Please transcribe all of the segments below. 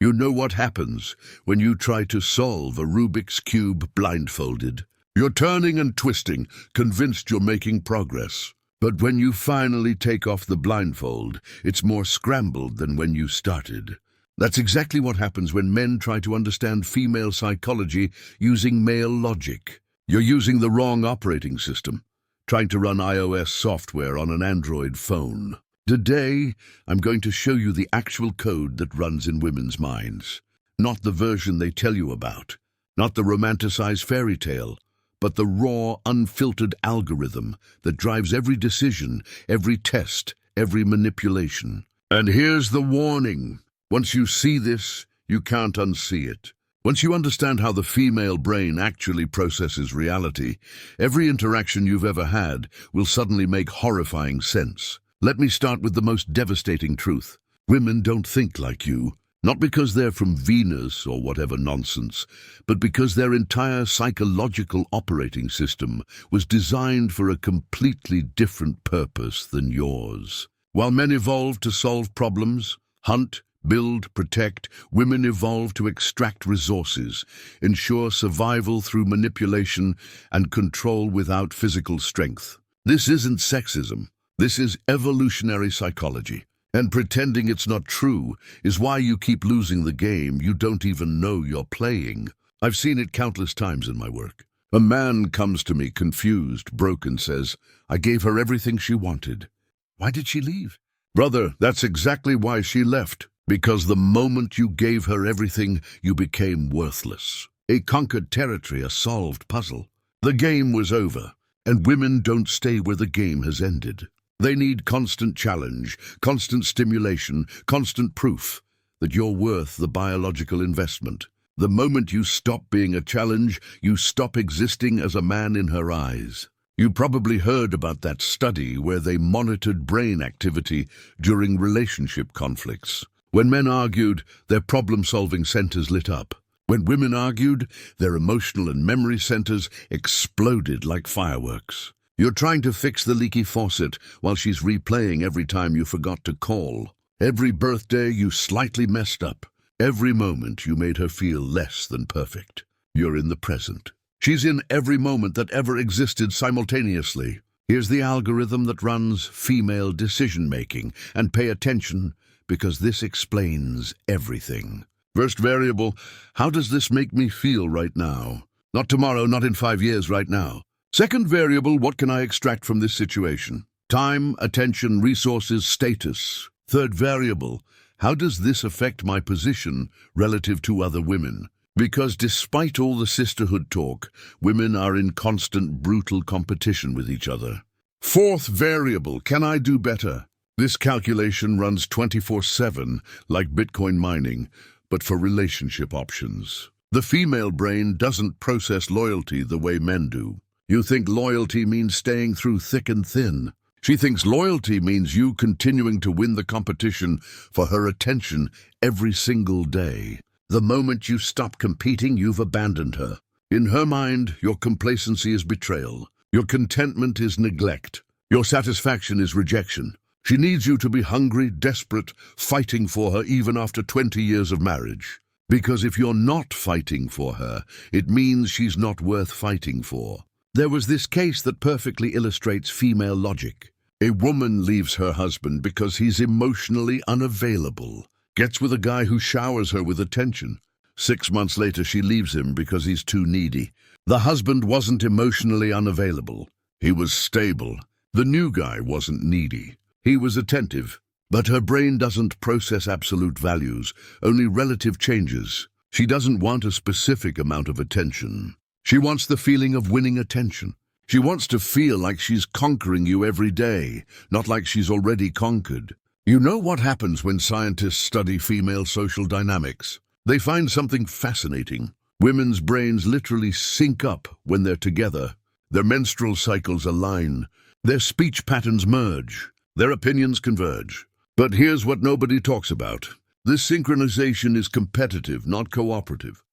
You know what happens when you try to solve a Rubik's Cube blindfolded. You're turning and twisting, convinced you're making progress. But when you finally take off the blindfold, it's more scrambled than when you started. That's exactly what happens when men try to understand female psychology using male logic. You're using the wrong operating system, trying to run iOS software on an Android phone. Today, I'm going to show you the actual code that runs in women's minds. Not the version they tell you about, not the romanticized fairy tale, but the raw, unfiltered algorithm that drives every decision, every test, every manipulation. And here's the warning. Once you see this, you can't unsee it. Once you understand how the female brain actually processes reality, every interaction you've ever had will suddenly make horrifying sense. Let me start with the most devastating truth. Women don't think like you, not because they're from Venus or whatever nonsense, but because their entire psychological operating system was designed for a completely different purpose than yours. While men evolved to solve problems, hunt, build, protect, women evolved to extract resources, ensure survival through manipulation, and control without physical strength. This isn't sexism. This is evolutionary psychology. And pretending it's not true is why you keep losing the game you don't even know you're playing. I've seen it countless times in my work. A man comes to me confused, broken, says, "I gave her everything she wanted. Why did she leave?" Brother, that's exactly why she left. Because the moment you gave her everything, you became worthless. A conquered territory, a solved puzzle. The game was over, and women don't stay where the game has ended. They need constant challenge, constant stimulation, constant proof that you're worth the biological investment. The moment you stop being a challenge, you stop existing as a man in her eyes. You probably heard about that study where they monitored brain activity during relationship conflicts. When men argued, their problem-solving centers lit up. When women argued, their emotional and memory centers exploded like fireworks. You're trying to fix the leaky faucet while she's replaying every time you forgot to call. Every birthday you slightly messed up. Every moment you made her feel less than perfect. You're in the present. She's in every moment that ever existed simultaneously. Here's the algorithm that runs female decision-making. And pay attention, because this explains everything. First variable, how does this make me feel right now? Not tomorrow, not in 5 years, right now. Second variable, what can I extract from this situation? Time, attention, resources, status. Third variable, how does this affect my position relative to other women? Because despite all the sisterhood talk, women are in constant brutal competition with each other. Fourth variable, can I do better? This calculation runs 24/7 like Bitcoin mining, but for relationship options. The female brain doesn't process loyalty the way men do. You think loyalty means staying through thick and thin. She thinks loyalty means you continuing to win the competition for her attention every single day. The moment you stop competing, you've abandoned her. In her mind, your complacency is betrayal. Your contentment is neglect. Your satisfaction is rejection. She needs you to be hungry, desperate, fighting for her even after 20 years of marriage. Because if you're not fighting for her, it means she's not worth fighting for. There was this case that perfectly illustrates female logic. A woman leaves her husband because he's emotionally unavailable, gets with a guy who showers her with attention. 6 months later, she leaves him because he's too needy. The husband wasn't emotionally unavailable. He was stable. The new guy wasn't needy. He was attentive. But her brain doesn't process absolute values, only relative changes. She doesn't want a specific amount of attention. She wants the feeling of winning attention. She wants to feel like she's conquering you every day, not like she's already conquered. You know what happens when scientists study female social dynamics? They find something fascinating. Women's brains literally sync up when they're together. Their menstrual cycles align. Their speech patterns merge. Their opinions converge. But here's what nobody talks about. This synchronization is competitive, not cooperative.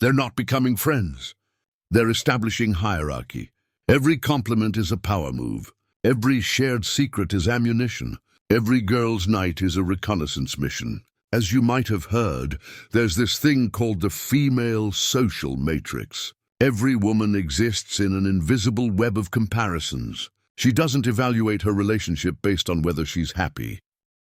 They're not becoming friends. They're establishing hierarchy. Every compliment is a power move. Every shared secret is ammunition. Every girl's night is a reconnaissance mission. As you might have heard, there's this thing called the female social matrix. Every woman exists in an invisible web of comparisons. She doesn't evaluate her relationship based on whether she's happy.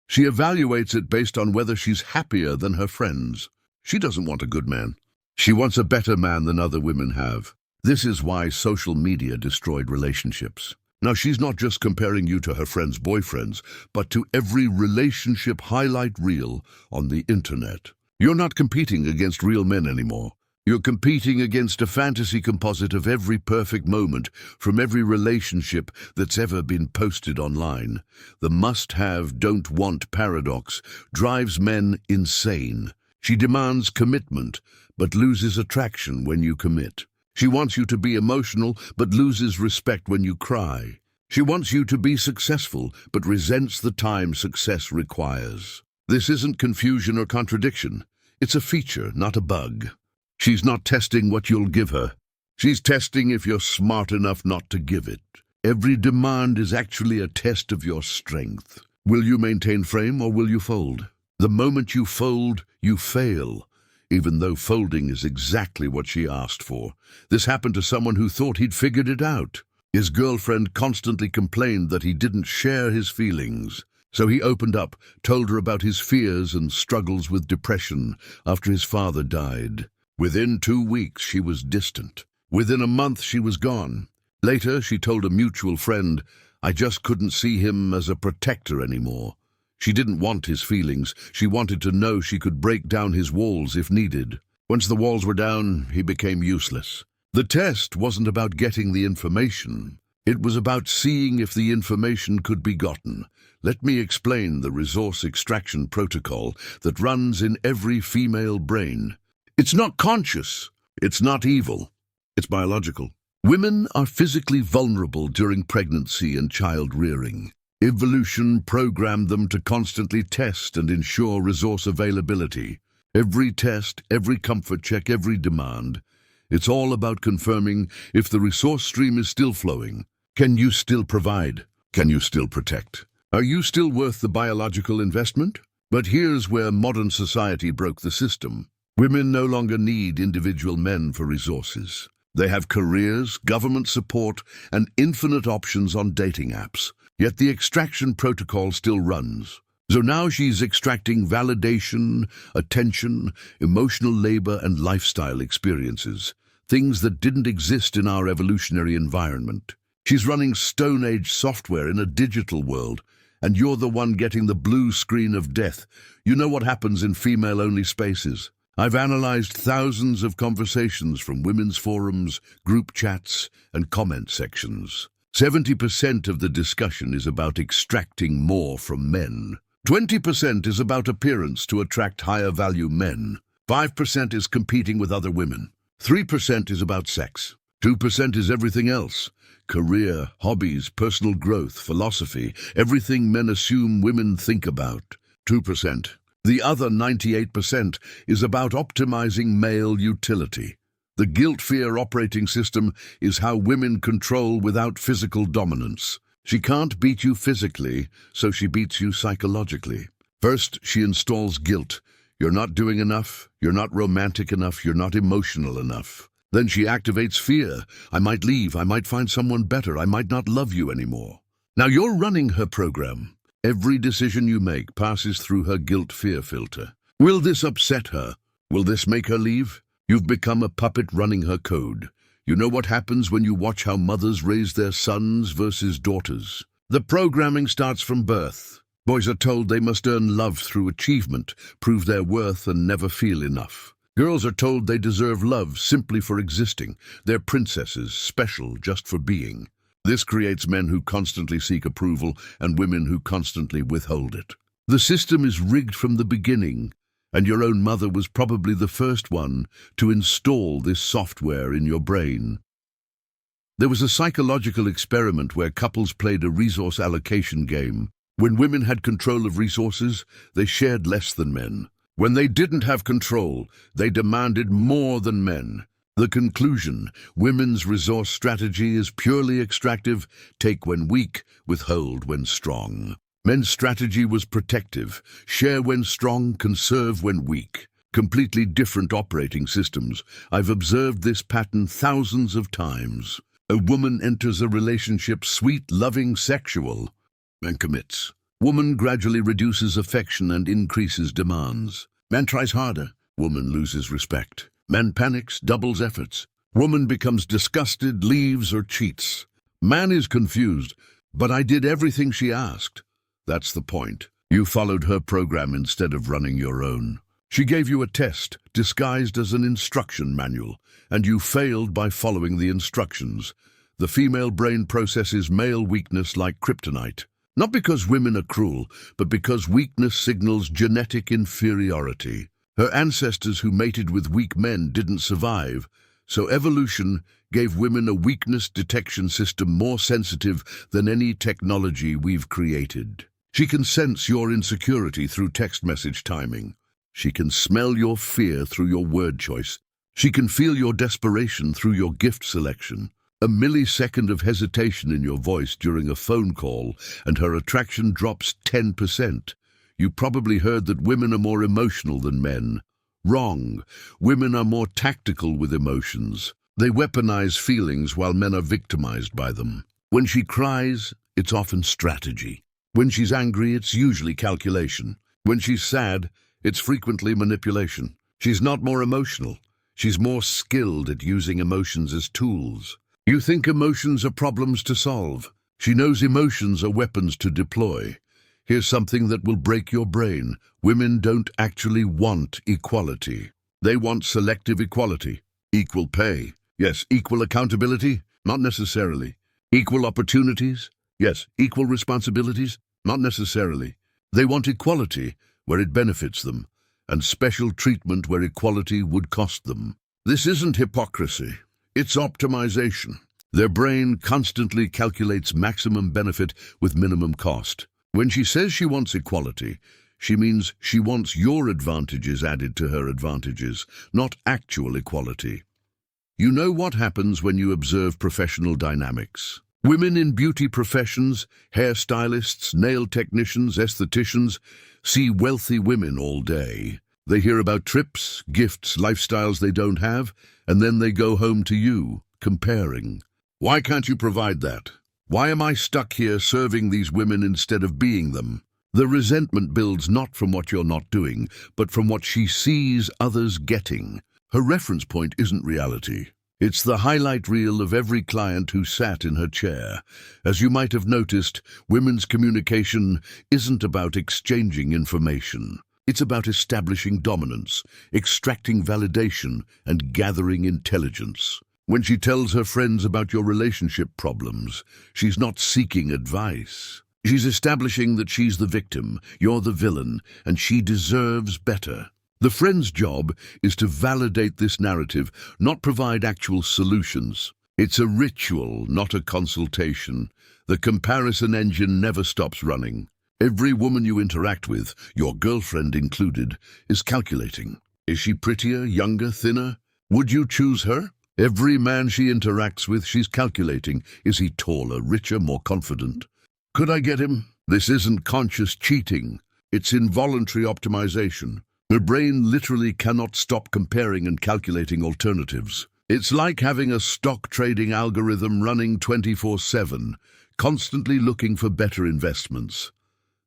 She evaluates it based on whether she's happier than her friends. She doesn't want a good man. She wants a better man than other women have. This is why social media destroyed relationships. Now, she's not just comparing you to her friends' boyfriends, but to every relationship highlight reel on the internet. You're not competing against real men anymore. You're competing against a fantasy composite of every perfect moment from every relationship that's ever been posted online. The must-have, don't-want paradox drives men insane. She demands commitment, but loses attraction when you commit. She wants you to be emotional, but loses respect when you cry. She wants you to be successful, but resents the time success requires. This isn't confusion or contradiction. It's a feature, not a bug. She's not testing what you'll give her. She's testing if you're smart enough not to give it. Every demand is actually a test of your strength. Will you maintain frame or will you fold? The moment you fold, you fail, even though folding is exactly what she asked for. This happened to someone who thought he'd figured it out. His girlfriend constantly complained that he didn't share his feelings. So he opened up, told her about his fears and struggles with depression after his father died. Within 2 weeks, she was distant. Within a month, she was gone. Later, she told a mutual friend, "I just couldn't see him as a protector anymore." She didn't want his feelings. She wanted to know she could break down his walls if needed. Once the walls were down, he became useless. The test wasn't about getting the information. It was about seeing if the information could be gotten. Let me explain the resource extraction protocol that runs in every female brain. It's not conscious. It's not evil. It's biological. Women are physically vulnerable during pregnancy and child rearing. Evolution programmed them to constantly test and ensure resource availability. Every test, every comfort check, every demand. It's all about confirming if the resource stream is still flowing. Can you still provide? Can you still protect? Are you still worth the biological investment? But here's where modern society broke the system. Women no longer need individual men for resources. They have careers, government support, and infinite options on dating apps. Yet the extraction protocol still runs. So now she's extracting validation, attention, emotional labor, and lifestyle experiences, things that didn't exist in our evolutionary environment. She's running Stone Age software in a digital world, and you're the one getting the blue screen of death. You know what happens in female-only spaces. I've analyzed thousands of conversations from women's forums, group chats, and comment sections. 70% of the discussion is about extracting more from men. 20% is about appearance to attract higher-value men. 5% is competing with other women. 3% is about sex. 2% is everything else. Career, hobbies, personal growth, philosophy, everything men assume women think about. 2%. The other 98% is about optimizing male utility. The guilt-fear operating system is how women control without physical dominance. She can't beat you physically, so she beats you psychologically. First, she installs guilt. You're not doing enough, you're not romantic enough, you're not emotional enough. Then she activates fear. I might leave, I might find someone better, I might not love you anymore. Now you're running her program. Every decision you make passes through her guilt-fear filter. Will this upset her? Will this make her leave? You've become a puppet running her code. You know what happens when you watch how mothers raise their sons versus daughters. The programming starts from birth. Boys are told they must earn love through achievement, prove their worth, and never feel enough. Girls are told they deserve love simply for existing. They're princesses, special just for being. This creates men who constantly seek approval and women who constantly withhold it. The system is rigged from the beginning, and your own mother was probably the first one to install this software in your brain. There was a psychological experiment where couples played a resource allocation game. When women had control of resources, they shared less than men. When they didn't have control, they demanded more than men. The conclusion: women's resource strategy is purely extractive, take when weak, withhold when strong. Men's strategy was protective, share when strong, conserve when weak. Completely different operating systems. I've observed this pattern thousands of times. A woman enters a relationship sweet, loving, sexual, and commits. Woman gradually reduces affection and increases demands. Man tries harder. Woman loses respect. Man panics, doubles efforts. Woman becomes disgusted, leaves, or cheats. Man is confused, but I did everything she asked. That's the point. You followed her program instead of running your own. She gave you a test, disguised as an instruction manual, and you failed by following the instructions. The female brain processes male weakness like kryptonite. Not because women are cruel, but because weakness signals genetic inferiority. Her ancestors who mated with weak men didn't survive, so evolution gave women a weakness detection system more sensitive than any technology we've created. She can sense your insecurity through text message timing. She can smell your fear through your word choice. She can feel your desperation through your gift selection. A millisecond of hesitation in your voice during a phone call, and her attraction drops 10%. You probably heard that women are more emotional than men. Wrong. Women are more tactical with emotions. They weaponize feelings while men are victimized by them. When she cries, it's often strategy. When she's angry, it's usually calculation. When she's sad, it's frequently manipulation. She's not more emotional. She's more skilled at using emotions as tools. You think emotions are problems to solve. She knows emotions are weapons to deploy. Here's something that will break your brain. Women don't actually want equality. They want selective equality. Equal pay. Yes, equal accountability? Not necessarily. Equal opportunities? Yes, equal responsibilities? Not necessarily. They want equality where it benefits them, and special treatment where equality would cost them. This isn't hypocrisy. It's optimization. Their brain constantly calculates maximum benefit with minimum cost. When she says she wants equality, she means she wants your advantages added to her advantages, not actual equality. You know what happens when you observe professional dynamics. Women in beauty professions, hairstylists, nail technicians, estheticians, see wealthy women all day. They hear about trips, gifts, lifestyles they don't have, and then they go home to you, comparing. Why can't you provide that? Why am I stuck here serving these women instead of being them? The resentment builds not from what you're not doing, but from what she sees others getting. Her reference point isn't reality. It's the highlight reel of every client who sat in her chair. As you might have noticed, women's communication isn't about exchanging information. It's about establishing dominance, extracting validation, and gathering intelligence. When she tells her friends about your relationship problems, she's not seeking advice. She's establishing that she's the victim, you're the villain, and she deserves better. The friend's job is to validate this narrative, not provide actual solutions. It's a ritual, not a consultation. The comparison engine never stops running. Every woman you interact with, your girlfriend included, is calculating. Is she prettier, younger, thinner? Would you choose her? Every man she interacts with, she's calculating. Is he taller, richer, more confident? Could I get him? This isn't conscious cheating. It's involuntary optimization. Her brain literally cannot stop comparing and calculating alternatives. It's like having a stock trading algorithm running 24/7, constantly looking for better investments.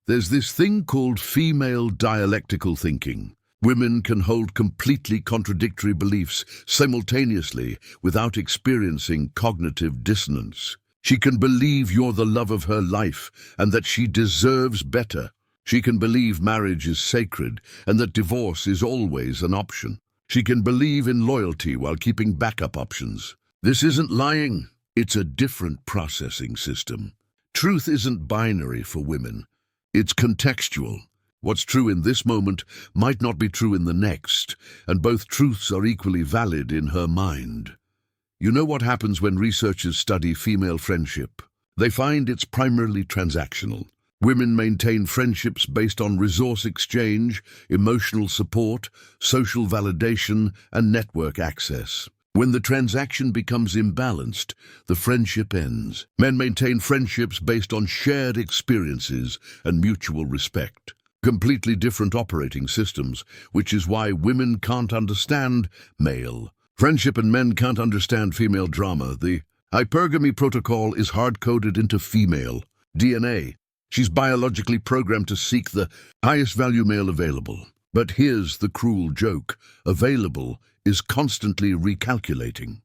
There's this thing called female dialectical thinking. Women can hold completely contradictory beliefs simultaneously without experiencing cognitive dissonance. She can believe you're the love of her life and that she deserves better. She can believe marriage is sacred and that divorce is always an option. She can believe in loyalty while keeping backup options. This isn't lying. It's a different processing system. Truth isn't binary for women. It's contextual. What's true in this moment might not be true in the next, and both truths are equally valid in her mind. You know what happens when researchers study female friendship? They find it's primarily transactional. Women maintain friendships based on resource exchange, emotional support, social validation, and network access. When the transaction becomes imbalanced, the friendship ends. Men maintain friendships based on shared experiences and mutual respect. Completely different operating systems, which is why women can't understand male friendship and men can't understand female drama. The hypergamy protocol is hard-coded into female DNA. She's biologically programmed to seek the highest value male available. But here's the cruel joke. Available is constantly recalculating.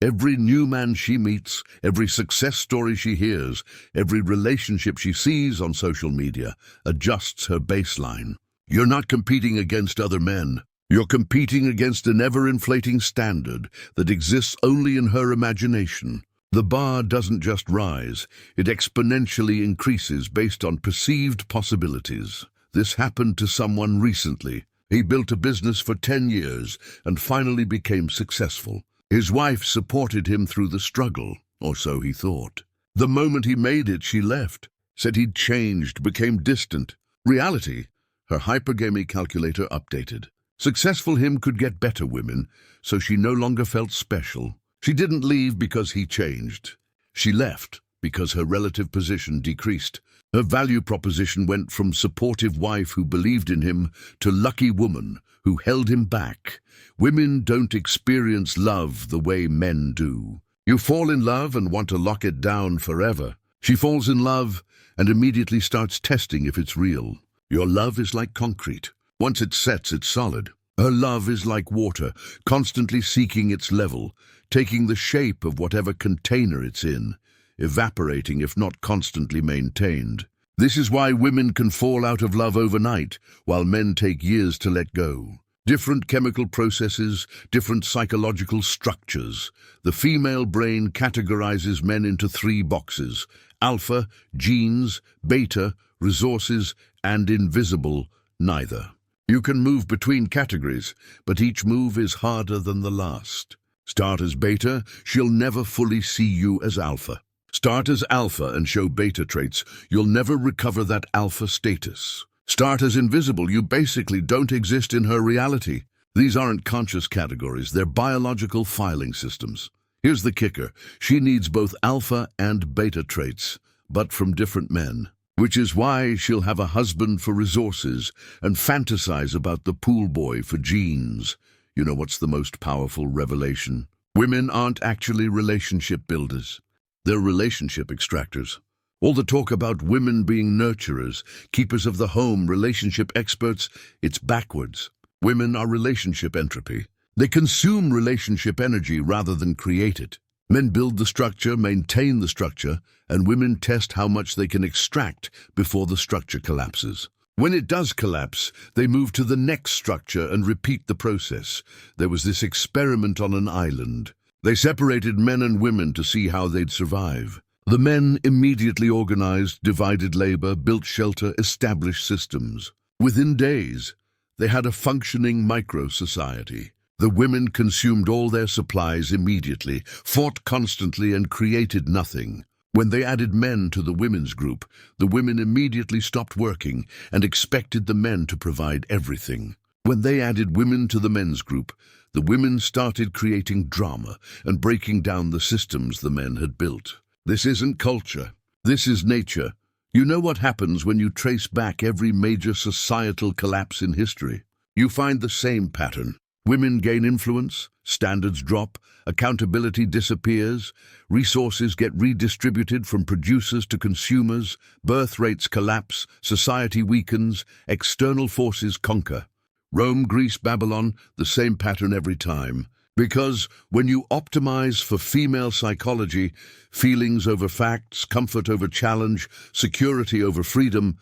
Every new man she meets, every success story she hears, every relationship she sees on social media adjusts her baseline. You're not competing against other men. You're competing against an ever-inflating standard that exists only in her imagination. The bar doesn't just rise, it exponentially increases based on perceived possibilities. This happened to someone recently. He built a business for 10 years and finally became successful. His wife supported him through the struggle, or so he thought. The moment he made it, she left, said he'd changed, became distant. Reality, her hypergamy calculator updated. Successful him could get better women, so she no longer felt special. She didn't leave because he changed. She left because her relative position decreased. Her value proposition went from supportive wife who believed in him to lucky woman who held him back. Women don't experience love the way men do. You fall in love and want to lock it down forever. She falls in love and immediately starts testing if it's real. Your love is like concrete. Once it sets, it's solid. Her love is like water, constantly seeking its level, taking the shape of whatever container it's in, evaporating if not constantly maintained. This is why women can fall out of love overnight, while men take years to let go. Different chemical processes, different psychological structures. The female brain categorizes men into 3 boxes: alpha, genes; beta, resources; and invisible, neither. You can move between categories, but each move is harder than the last. Start as beta, she'll never fully see you as alpha. Start as alpha and show beta traits, you'll never recover that alpha status. Start as invisible, you basically don't exist in her reality. These aren't conscious categories, they're biological filing systems. Here's the kicker, she needs both alpha and beta traits, but from different men. Which is why she'll have a husband for resources and fantasize about the pool boy for genes. You know what's the most powerful revelation? Women aren't actually relationship builders. They're relationship extractors. All the talk about women being nurturers, keepers of the home, relationship experts, it's backwards. Women are relationship entropy. They consume relationship energy rather than create it. Men build the structure, maintain the structure, and women test how much they can extract before the structure collapses. When it does collapse, they move to the next structure and repeat the process. There was this experiment on an island. They separated men and women to see how they'd survive. The men immediately organized, divided labor, built shelter, established systems. Within days, they had a functioning micro-society. The women consumed all their supplies immediately, fought constantly, and created nothing. When they added men to the women's group, the women immediately stopped working and expected the men to provide everything. When they added women to the men's group, the women started creating drama and breaking down the systems the men had built. This isn't culture. This is nature. You know what happens when you trace back every major societal collapse in history? You find the same pattern. Women gain influence, standards drop, accountability disappears, resources get redistributed from producers to consumers, birth rates collapse, society weakens, external forces conquer. Rome, Greece, Babylon, the same pattern every time. Because when you optimize for female psychology, feelings over facts, comfort over challenge, security over freedom,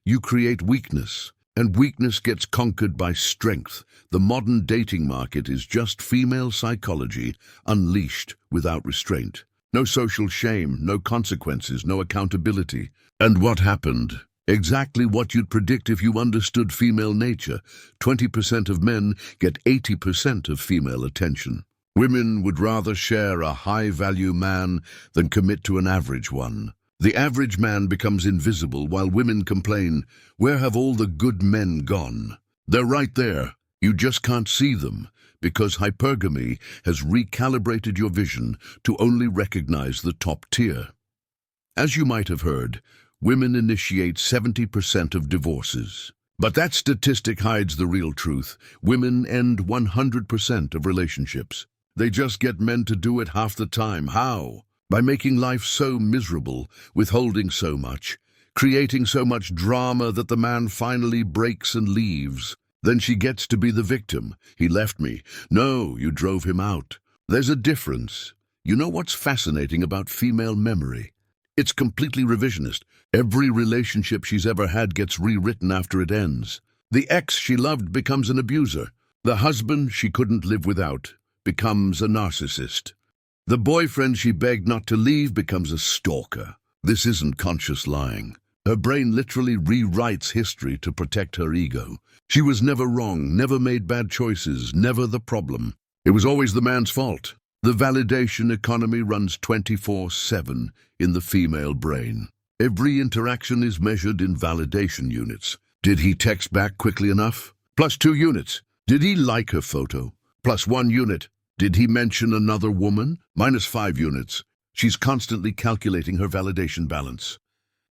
you create weakness. And weakness gets conquered by strength. The modern dating market is just female psychology unleashed without restraint. No social shame, no consequences, no accountability. And what happened? Exactly what you'd predict if you understood female nature. 20% of men get 80% of female attention. Women would rather share a high-value man than commit to an average one. The average man becomes invisible while women complain, "Where have all the good men gone?" They're right there. You just can't see them because hypergamy has recalibrated your vision to only recognize the top tier. As you might have heard, women initiate 70% of divorces. But that statistic hides the real truth. Women end 100% of relationships. They just get men to do it half the time. How? By making life so miserable, withholding so much, creating so much drama that the man finally breaks and leaves. Then she gets to be the victim. He left me. No, you drove him out. There's a difference. You know what's fascinating about female memory? It's completely revisionist. Every relationship she's ever had gets rewritten after it ends. The ex she loved becomes an abuser. The husband she couldn't live without becomes a narcissist. The boyfriend she begged not to leave becomes a stalker. This isn't conscious lying. Her brain literally rewrites history to protect her ego. She was never wrong, never made bad choices, never the problem. It was always the man's fault. The validation economy runs 24/7 in the female brain. Every interaction is measured in validation units. Did he text back quickly enough? +2 units. Did he like her photo? +1 unit. Did he mention another woman? -5 units. She's constantly calculating her validation balance.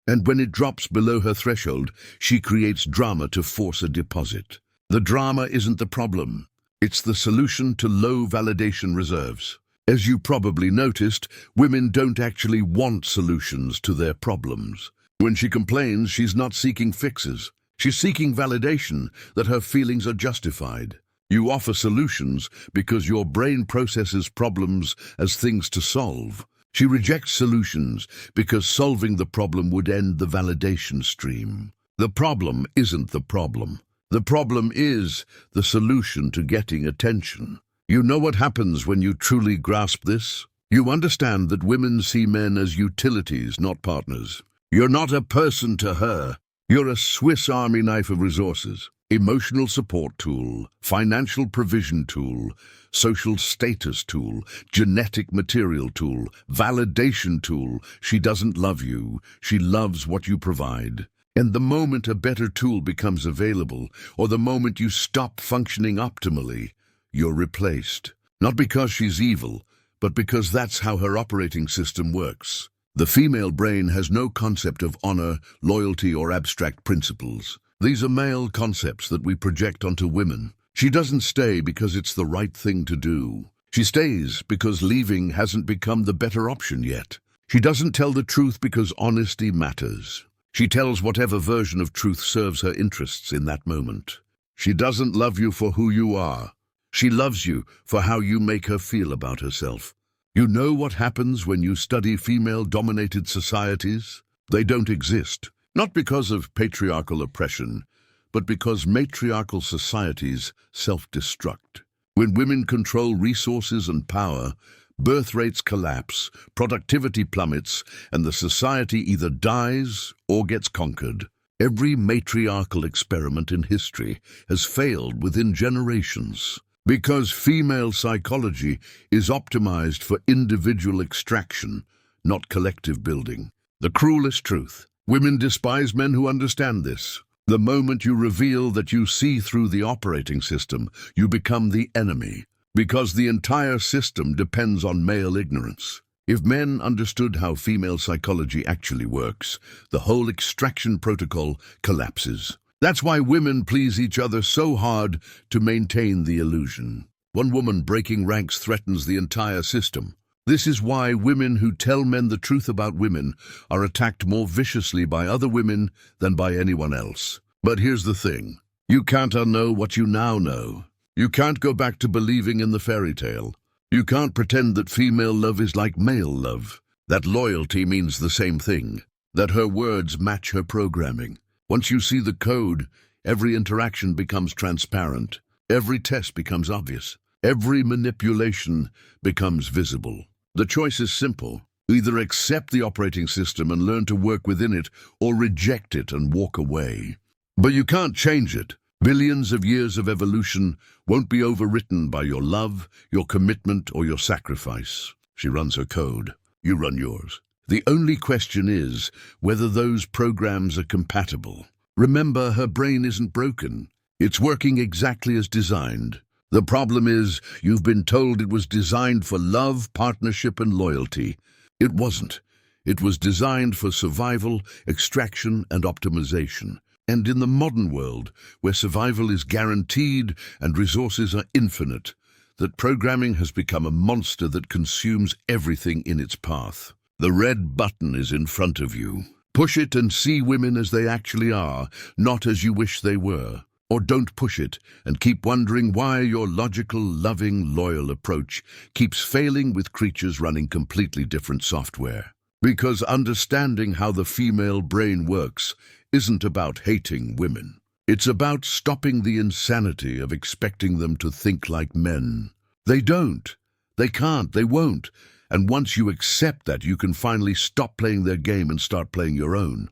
And when it drops below her threshold, she creates drama to force a deposit. The drama isn't the problem. It's the solution to low validation reserves. As you probably noticed, women don't actually want solutions to their problems. When she complains, she's not seeking fixes. She's seeking validation that her feelings are justified. You offer solutions because your brain processes problems as things to solve. She rejects solutions because solving the problem would end the validation stream. The problem isn't the problem. The problem is the solution to getting attention. You know what happens when you truly grasp this? You understand that women see men as utilities, not partners. You're not a person to her. You're a Swiss Army knife of resources. Emotional support tool, financial provision tool, social status tool, genetic material tool, validation tool. She doesn't love you. She loves what you provide. And the moment a better tool becomes available, or the moment you stop functioning optimally, you're replaced. Not because she's evil, but because that's how her operating system works. The female brain has no concept of honor, loyalty, or abstract principles. These are male concepts that we project onto women. She doesn't stay because it's the right thing to do. She stays because leaving hasn't become the better option yet. She doesn't tell the truth because honesty matters. She tells whatever version of truth serves her interests in that moment. She doesn't love you for who you are. She loves you for how you make her feel about herself. You know what happens when you study female-dominated societies? They don't exist. Not because of patriarchal oppression, but because matriarchal societies self-destruct. When women control resources and power, birth rates collapse, productivity plummets, and the society either dies or gets conquered. Every matriarchal experiment in history has failed within generations. Because female psychology is optimized for individual extraction, not collective building. The cruelest truth. Women despise men who understand this. The moment you reveal that you see through the operating system, you become the enemy, because the entire system depends on male ignorance. If men understood how female psychology actually works, the whole extraction protocol collapses. That's why women please each other so hard to maintain the illusion. One woman breaking ranks threatens the entire system. This is why women who tell men the truth about women are attacked more viciously by other women than by anyone else. But here's the thing. You can't unknow what you now know. You can't go back to believing in the fairy tale. You can't pretend that female love is like male love. That loyalty means the same thing. That her words match her programming. Once you see the code, every interaction becomes transparent. Every test becomes obvious. Every manipulation becomes visible. The choice is simple. Either accept the operating system and learn to work within it, or reject it and walk away. But you can't change it. Billions of years of evolution won't be overwritten by your love, your commitment, or your sacrifice. She runs her code. You run yours. The only question is whether those programs are compatible. Remember, her brain isn't broken. It's working exactly as designed. The problem is, you've been told it was designed for love, partnership, and loyalty. It wasn't. It was designed for survival, extraction, and optimization. And in the modern world, where survival is guaranteed and resources are infinite, that programming has become a monster that consumes everything in its path. The red button is in front of you. Push it and see women as they actually are, not as you wish they were. Or don't push it and keep wondering why your logical, loving, loyal approach keeps failing with creatures running completely different software. Because understanding how the female brain works isn't about hating women. It's about stopping the insanity of expecting them to think like men. They don't. They can't. They won't. And once you accept that, you can finally stop playing their game and start playing your own.